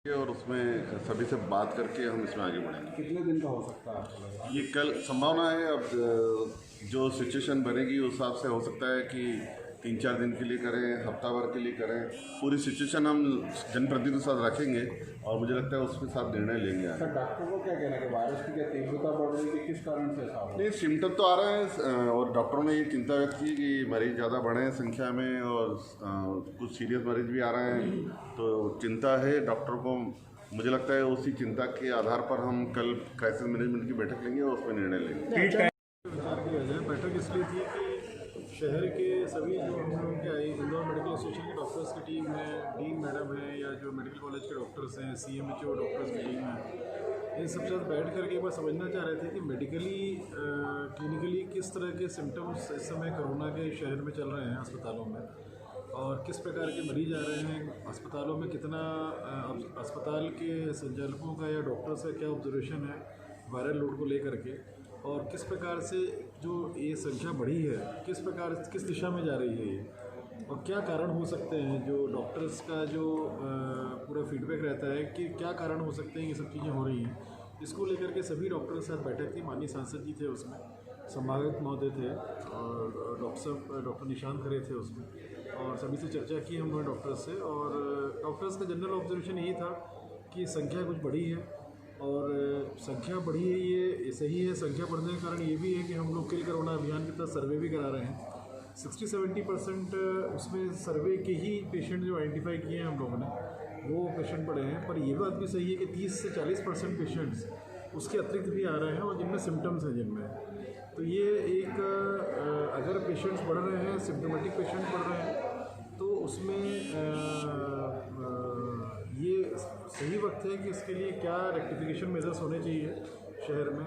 और उसमें सभी से बात करके हम इसमें आगे बढ़ेंगे। कितने दिन का हो सकता है आपको लग रहा है? ये कल संभावना है। अब जो सिचुएशन बनेगी उस हिसाब से हो सकता है कि 3-4 दिन के लिए करें, हफ्ता भर के लिए करें। पूरी सिचुएशन हम जनप्रतिनिधियों के साथ रखेंगे और मुझे लगता है उसके साथ निर्णय लेंगे आगे। सर, डॉक्टर को क्या कहना है कि वायरस की क्या तीव्रता बढ़ रही है, किस कारण से ऐसा हो रहा है? नहीं, सिम्टम तो आ रहे हैं और डॉक्टरों ने ये चिंता व्यक्त की कि मरीज ज़्यादा बढ़े हैं संख्या में और कुछ सीरियस मरीज भी आ रहे हैं, तो चिंता है डॉक्टर को। मुझे लगता है उसी चिंता के आधार पर हम कल क्राइसिस मैनेजमेंट की बैठक लेंगे और उसमें निर्णय लेंगे। विचार किया जाए। बैठक इसलिए थी कि शहर के सभी जो हम लोगों के इंदौर मेडिकल एसोसिएशन के डॉक्टर्स की टीम है, डीन मैडम है या जो मेडिकल कॉलेज के डॉक्टर्स हैं, CMHO डॉक्टर्स की टीम है, इन सब साथ बैठ करके एक बार समझना चाह रहे थे कि मेडिकली क्लिनिकली किस तरह के सिम्टम्स इस समय कोरोना के शहर में चल रहे हैं अस्पतालों में और किस प्रकार के मरीज आ रहे हैं अस्पतालों में, कितना अस्पताल के संचालकों का या डॉक्टर्स का क्या ऑब्जर्वेशन है वायरल लोड को लेकर के, और किस प्रकार से जो ये संख्या बढ़ी है किस दिशा में जा रही है ये, और क्या कारण हो सकते हैं। जो डॉक्टर्स का जो पूरा फीडबैक रहता है कि क्या कारण हो सकते हैं ये सब चीज़ें हो रही हैं, इसको लेकर के सभी डॉक्टर के साथ बैठक थी। माननीय सांसद जी थे उसमें, संभागायुक्त महोदय थे और डॉक्टर निशांत खरे थे उसमें, और सभी से चर्चा की हम लोगों डॉक्टर्स से। और डॉक्टर्स का जनरल ऑब्जर्वेशन यही था कि संख्या कुछ बढ़ी है और संख्या बढ़ी है ये सही है। संख्या बढ़ने का कारण ये भी है कि हम लोग किल कोरोना अभियान के तहत सर्वे भी करा रहे हैं। 60-70% उसमें सर्वे के ही पेशेंट जो आइडेंटिफाई किए हैं हम लोगों ने वो पेशेंट पड़े हैं, पर ये बात भी सही है कि 30 से 40% पेशेंट्स उसके अतिरिक्त भी आ रहे हैं और जिनमें सिम्टम्स हैं जिनमें। तो ये एक अगर पेशेंट्स बढ़ रहे हैं, सिम्टोमेटिक पेशेंट बढ़ रहे हैं, तो उसमें ये सही वक्त है कि इसके लिए क्या रेक्टिफिकेशन मेजर्स होने चाहिए शहर में।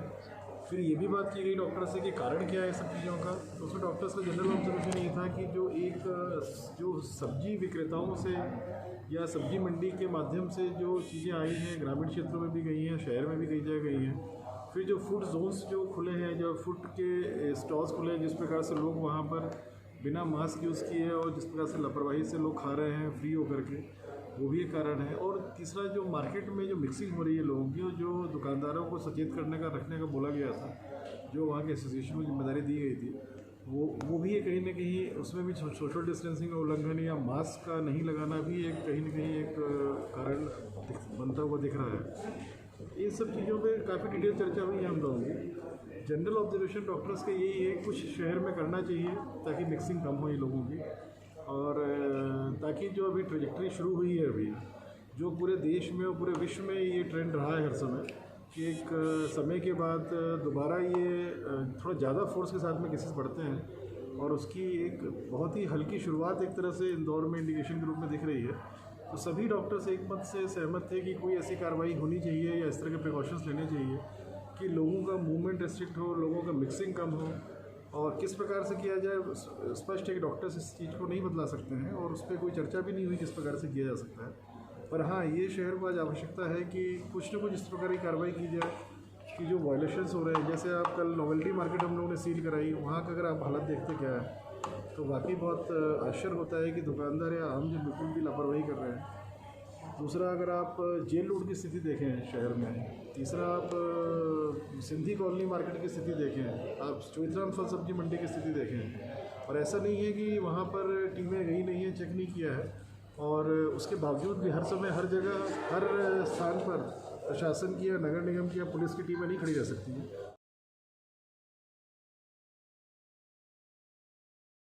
फिर ये भी बात की गई डॉक्टर से कि कारण क्या है सब चीज़ों का, तो उसमें डॉक्टर्स का जनरल ऑब्जर्वेशन ये था कि जो सब्जी विक्रेताओं से या सब्जी मंडी के माध्यम से जो चीज़ें आई हैं, ग्रामीण क्षेत्रों में भी गई हैं, शहर में भी कई जगह गई हैं। फिर जो फूड जोन्स जो खुले हैं, जो फूड के स्टॉल्स खुले हैं, जिस प्रकार से लोग वहाँ पर बिना मास्क यूज़ किए और जिस प्रकार से लापरवाही से लोग खा रहे हैं फ्री होकर के, वो भी एक कारण है। और तीसरा जो मार्केट में जो मिक्सिंग हो रही है लोगों की, और जो दुकानदारों को सचेत करने का रखने का बोला गया था, जो वहाँ के एसोसिएशन को जिम्मेदारी दी गई थी, वो भी कहीं ना कहीं उसमें भी सोशल डिस्टेंसिंग का उल्लंघन या मास्क का नहीं लगाना भी एक कहीं ना कहीं एक कारण बनता हुआ दिख रहा है। इन सब चीज़ों पे काफ़ी डिटेल चर्चा हुई है हम लोगों की। जनरल ऑब्जर्वेशन डॉक्टर्स का यही है कुछ शहर में करना चाहिए ताकि मिक्सिंग कम हो इन लोगों की, और ताकि जो अभी ट्रेजेक्ट्री शुरू हुई है अभी, जो पूरे देश में और पूरे विश्व में ये ट्रेंड रहा है हर समय कि एक समय के बाद दोबारा ये थोड़ा ज़्यादा फोर्स के साथ में केसेस बढ़ते हैं, और उसकी एक बहुत ही हल्की शुरुआत एक तरह से इंदौर में इंडिकेशन के रूप में दिख रही है। तो सभी डॉक्टर्स एक मत से सहमत थे कि कोई ऐसी कार्रवाई होनी चाहिए या इस तरह के प्रिकॉशंस लेने चाहिए कि लोगों का मूवमेंट रिस्ट्रिक्ट हो, लोगों का मिक्सिंग कम हो, और किस प्रकार से किया जाए स्पष्ट है कि डॉक्टर्स इस चीज़ को नहीं बदला सकते हैं और उस पर कोई चर्चा भी नहीं हुई किस प्रकार से किया जा सकता है। पर हाँ, ये शहर को आज आवश्यकता है कि कुछ न कुछ इस प्रकार की कार्रवाई की जाए कि जो वायलेशंस हो रहे हैं, जैसे आप कल नोवेल्टी मार्केट हम लोगों ने सील कराई, वहाँ का अगर आप हालत देखते क्या है तो वाकई बहुत आश्चर्य होता है कि दुकानदार या आम जन बिल्कुल भी लापरवाही कर रहे हैं। दूसरा, अगर आप जेल रोड की स्थिति देखें शहर में, तीसरा आप सिंधी कॉलोनी मार्केट की स्थिति देखें, आप चौथराम फल सब्जी मंडी की स्थिति देखें, और ऐसा नहीं है कि वहाँ पर टीमें गई नहीं है, चेक नहीं किया है, और उसके बावजूद भी हर समय हर जगह हर स्थान पर प्रशासन की या नगर निगम की या पुलिस की टीमें नहीं खड़ी रह सकती हैं।